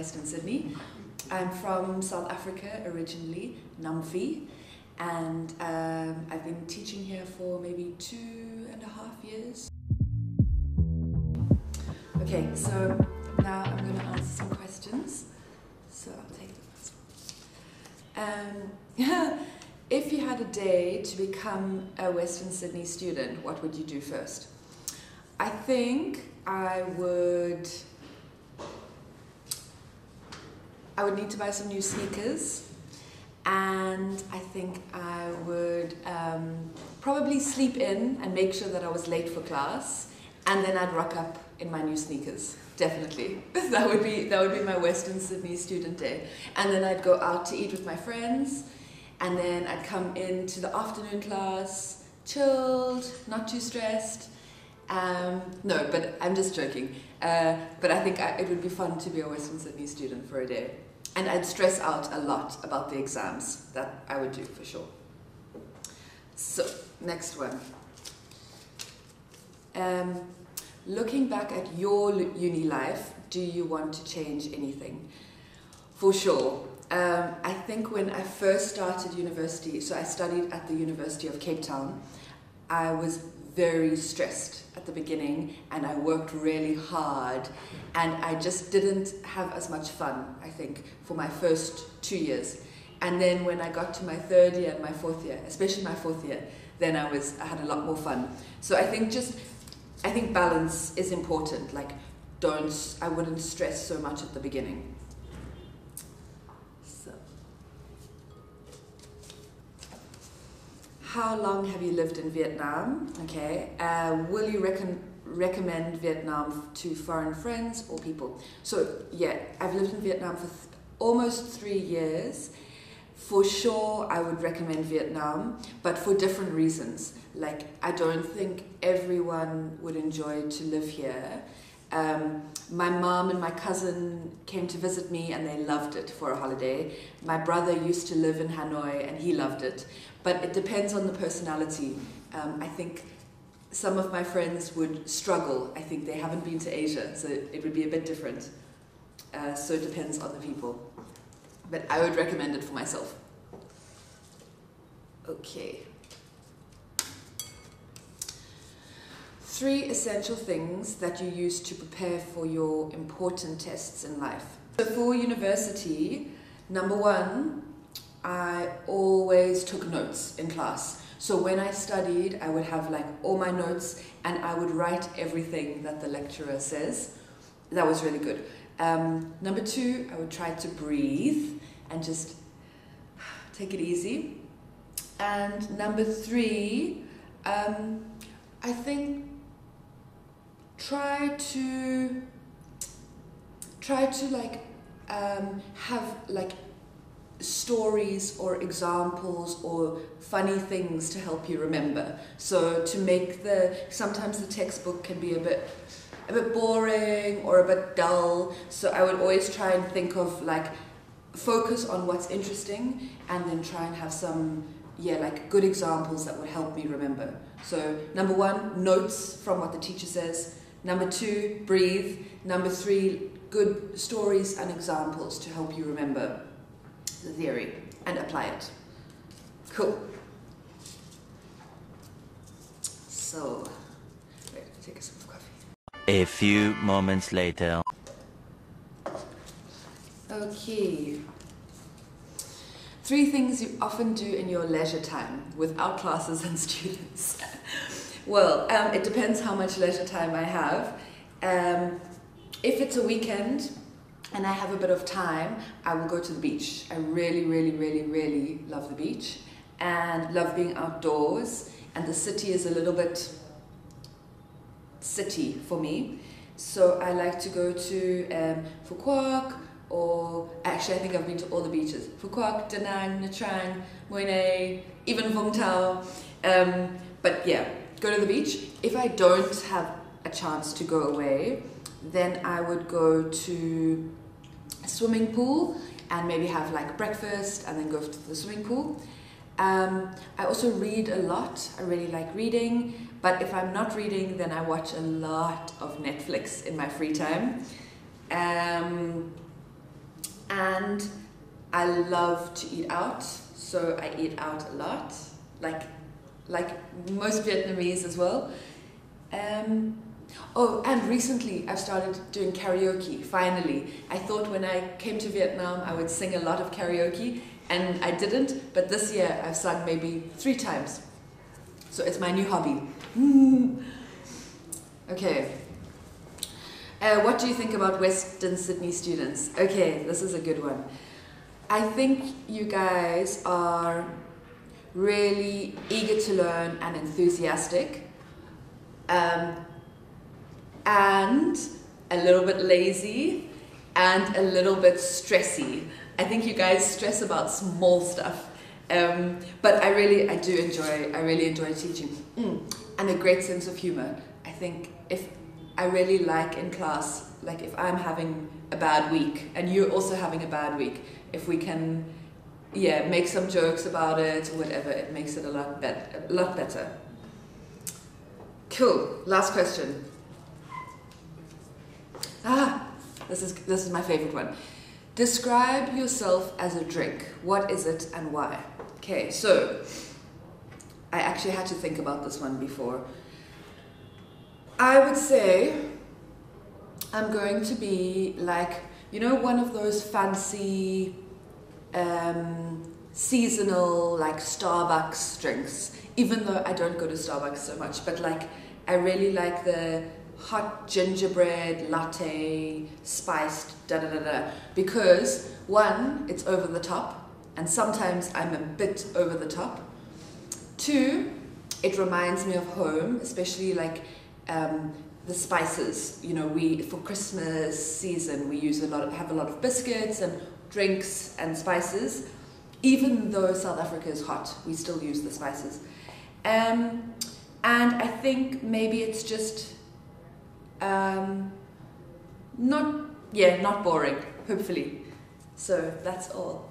Western Sydney. I'm from South Africa originally, Namfi, and I've been teaching here for maybe 2.5 years. Okay, so now I'm going to answer some questions. So I'll take the first one. If you had a day to become a Western Sydney student, what would you do first? I think I would need to buy some new sneakers, and I think I would probably sleep in and make sure that I was late for class, and then I'd rock up in my new sneakers. Definitely. That would be my Western Sydney student day. And then I'd go out to eat with my friends, and then I'd come into the afternoon class, chilled, not too stressed. No, but I'm just joking. But I think it would be fun to be a Western Sydney student for a day. And I'd stress out a lot about the exams. That I would do for sure. So, next one. Looking back at your uni life, do you want to change anything? For sure. I think when I first started university, so I studied at the University of Cape Town, I was very stressed at the beginning, and I worked really hard, and I just didn't have as much fun, I think, for my first 2 years. And then when I got to my third year and my fourth year, especially my fourth year, then I had a lot more fun. So I think balance is important. Like, I wouldn't stress so much at the beginning. So, how long have you lived in Vietnam? Okay. Will you recommend Vietnam to foreign friends or people? So yeah, I've lived in Vietnam for almost 3 years. For sure, I would recommend Vietnam, but for different reasons. Like, I don't think everyone would enjoy to live here. My mom and my cousin came to visit me and they loved it for a holiday. My brother used to live in Hanoi and he loved it. But it depends on the personality. I think some of my friends would struggle. I think they haven't been to Asia, so it would be a bit different. So it depends on the people. But I would recommend it for myself. Okay. 3 essential things that you use to prepare for your important tests in life. So for university, number 1, I always took notes in class. So when I studied, I would have like all my notes and I would write everything that the lecturer says. That was really good. Number 2, I would try to breathe and just take it easy. And number 3, I think try to like have like stories or examples or funny things to help you remember. So to make sometimes the textbook can be a bit boring or a bit dull. So I would always try and think of like focus on what's interesting and then try and have some like good examples that would help me remember. So number 1, notes from what the teacher says. Number 2, breathe. Number 3, good stories and examples to help you remember the theory and apply it. Cool. So, wait, take a sip of coffee. A few moments later. Okay. 3 things you often do in your leisure time without classes and students. Well, it depends how much leisure time I have. If it's a weekend and I have a bit of time, I will go to the beach. I really, really, really, really love the beach and love being outdoors. And the city is a little bit city for me. So I like to go to Phu Quoc, or actually I think I've been to all the beaches. Phu Quoc, Da Nang, Nha Trang, Mui Ne, even Vung Tau. But yeah, go to the beach. If I don't have a chance to go away, then I would go to a swimming pool and maybe have like breakfast and then go to the swimming pool. I also read a lot. I really like reading, but if I'm not reading, then I watch a lot of Netflix in my free time. and I love to eat out, so I eat out a lot, like most Vietnamese as well. Oh, and recently I've started doing karaoke, finally. I thought when I came to Vietnam I would sing a lot of karaoke, and I didn't, but this year I've sung maybe 3 times. So it's my new hobby. Okay. What do you think about Western Sydney students? Okay, this is a good one. I think you guys are really eager to learn and enthusiastic, and a little bit lazy and a little bit stressy. I think you guys stress about small stuff, but I really enjoy teaching, and a great sense of humor. I think I really like in class, like if I'm having a bad week and you're also having a bad week, if we can, make some jokes about it or whatever, it makes it a lot better. Cool. Last question. This is my favorite one. Describe yourself as a drink. What is it and why? Okay, so I actually had to think about this one before. I would say I'm going to be like, one of those fancy seasonal like Starbucks drinks, even though I don't go to Starbucks so much, but like I really like the hot gingerbread latte spiced because one, it's over the top, and sometimes I'm a bit over the top. 2, it reminds me of home, especially like the spices. We for Christmas season we have a lot of biscuits and drinks and spices. Even though South Africa is hot, we still use the spices. And I think maybe it's just not boring, hopefully. So that's all.